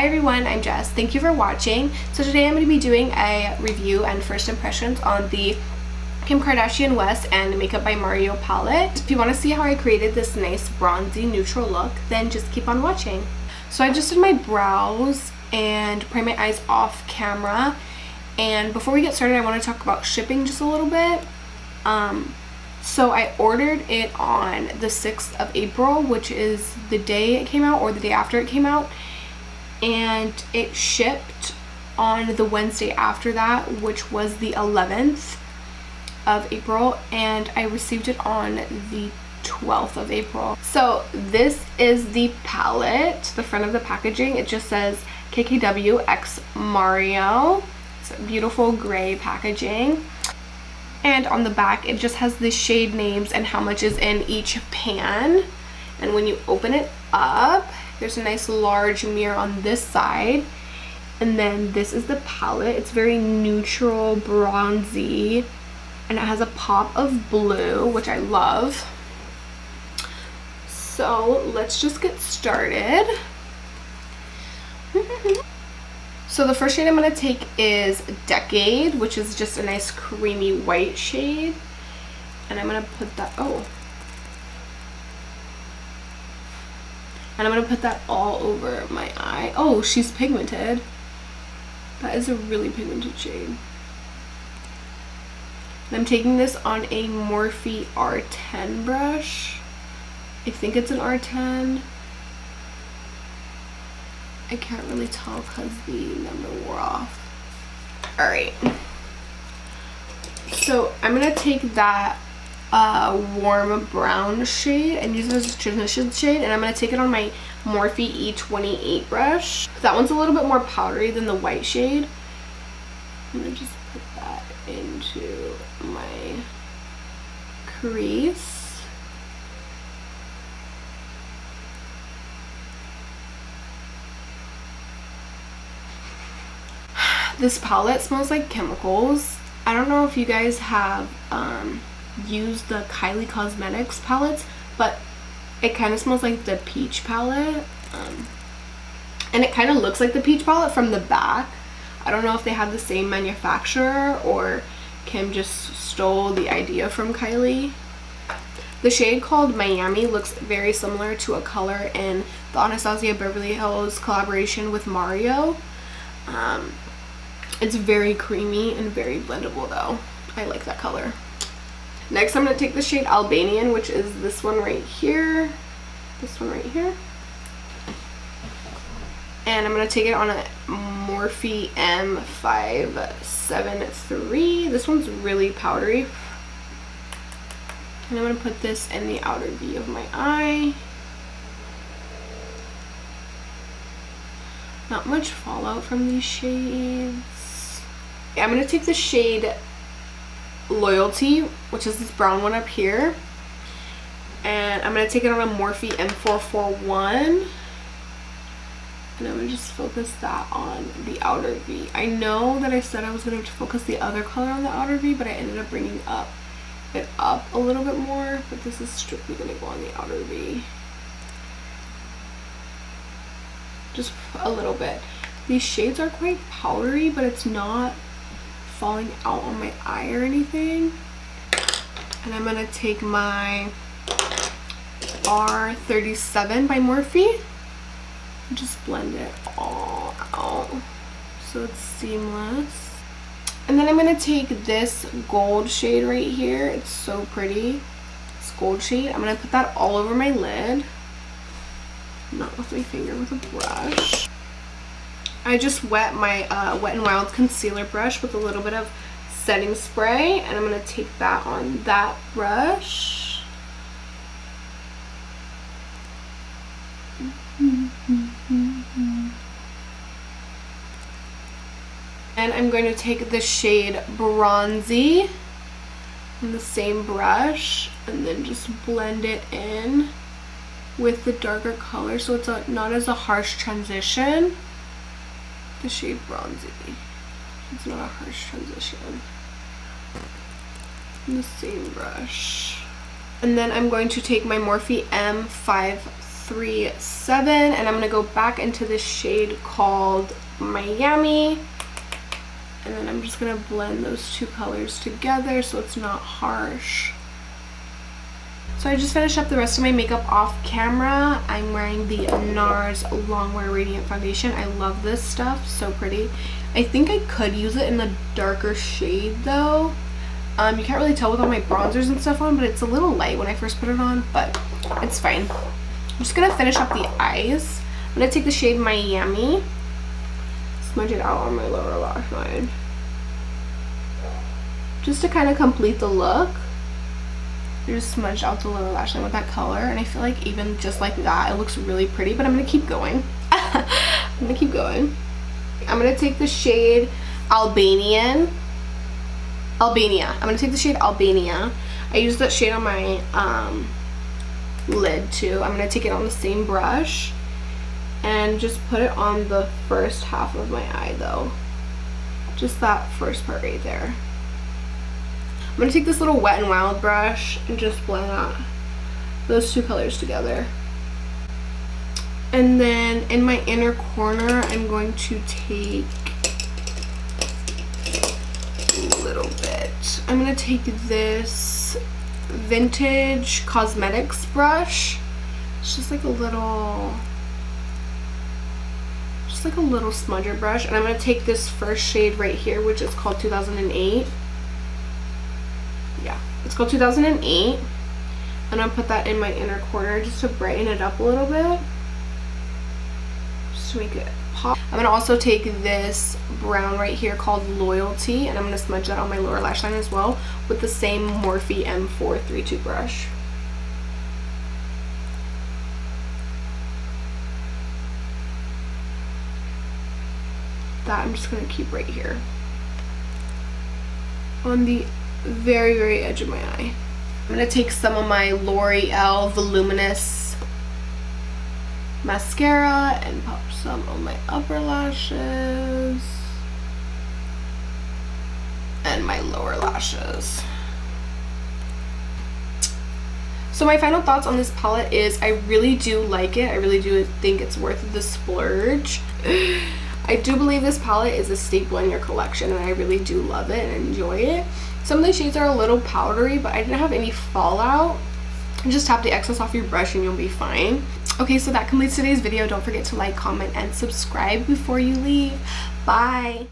Hi everyone, I'm Jess. Thank you for watching. So today I'm going to be doing a review and first impressions on the Kim Kardashian West and Makeup by Mario palette. If you want to see how I created this nice bronzy neutral look, then just keep on watching. So I just did my brows and primed my eyes off camera. And before we get started, I want to talk about shipping just a little bit. So I ordered it on the 6th of April, which is the day it came out or the day after it came out. And it shipped on the Wednesday after that, which was the 11th of April, and I received it on the 12th of April. So this is the palette, the front of the packaging. It just says KKW X Mario. It's a beautiful gray packaging. And on the back, it just has the shade names and how much is in each pan. And when you open it up, there's a nice large mirror on this side. And then this is the palette. It's very neutral, bronzy. And it has a pop of blue, which I love. So let's just get started. So the first shade I'm going to take is Decade, which is just a nice creamy white shade. And I'm going to put that, and I'm going to put that all over my eye. Oh, she's pigmented. That is a really pigmented shade. And I'm taking this on a Morphe R10 brush. I think it's an R10. I can't really tell because the number wore off. Alright. So I'm going to take that warm brown shade and use it as a transition shade, and I'm going to take it on my Morphe E28 brush. That one's a little bit more powdery than the white shade. I'm going to just put that into my crease. This palette smells like chemicals. I don't know if you guys have used the Kylie Cosmetics palettes, but it kind of smells like the peach palette. And it kind of looks like the peach palette from the back. I don't know if they have the same manufacturer or Kim just stole the idea from Kylie. The shade called Miami looks very similar to a color in the Anastasia Beverly Hills collaboration with Mario. It's very creamy and very blendable though. I like that color. Next I'm going to take the shade Albanian, which is this one right here. This one right here. And I'm going to take it on a Morphe M573. This one's really powdery. And I'm going to put this in the outer V of my eye. Not much fallout from these shades. I'm going to take the shade Loyalty, which is this brown one up here. And I'm going to take it on a Morphe M441. And I'm going to just focus that on the outer V. I know that I said I was going to focus the other color on the outer V, but I ended up bringing it up a little bit more. But this is strictly going to go on the outer V. Just a little bit. These shades are quite powdery, but it's not falling out on my eye or anything. And I'm going to take my R37 by Morphe and just blend it all out so it's seamless. And then I'm going to take this gold shade right here. It's so pretty. This gold shade. I'm going to put that all over my lid. Not with my finger, with a brush. I just wet my Wet n Wild concealer brush with a little bit of setting spray, and I'm going to take that on that brush. And I'm going to take the shade Bronzy on the same brush and then just blend it in with the darker color so it's not as a harsh transition. The shade Bronzy. It's not a harsh transition. And the same brush. And then I'm going to take my Morphe M5 037, and I'm going to go back into this shade called Miami. And then I'm just going to blend those two colors together so it's not harsh. So I just finished up the rest of my makeup off camera. I'm wearing the NARS Longwear Radiant Foundation. I love this stuff, so pretty. I think I could use it in a darker shade though. You can't really tell with all my bronzers and stuff on, but it's a little light when I first put it on, but it's fine. I'm just gonna finish up the eyes. I'm gonna take the shade Miami, smudge it out on my lower lash line, just to kind of complete the look. I just smudged out the lower lash line with that color, and I feel like even just like that, it looks really pretty, but I'm gonna keep going. I'm gonna keep going. I'm gonna take the shade Albania. I'm gonna take the shade Albania. I used that shade on my lid too. I'm gonna take it on the same brush and just put it on the first half of my eye though. Just that first part right there. I'm going to take this little Wet n Wild brush and just blend out those two colors together. And then in my inner corner, I'm going to take a little bit. I'm going to take this Vintage Cosmetics brush. It's just like a little smudger brush. And I'm going to take this first shade right here, which is called 2008. Yeah, it's called 2008, and I'll put that in my inner corner just to brighten it up a little bit, just to make it pop. I'm going to also take this brown right here called Loyalty, and I'm going to smudge that on my lower lash line as well with the same Morphe M432 brush. That I'm just going to keep right here on the very, very edge of my eye. I'm going to take some of my L'Oreal Voluminous mascara and pop some on my upper lashes and my lower lashes. So my final thoughts on this palette is I really do like it. I really do think it's worth the splurge. I do believe this palette is a staple in your collection, and I really do love it and enjoy it. Some of the shades are a little powdery, but I didn't have any fallout. Just tap the excess off your brush and you'll be fine. Okay, so that completes today's video. Don't forget to like, comment, and subscribe before you leave. Bye!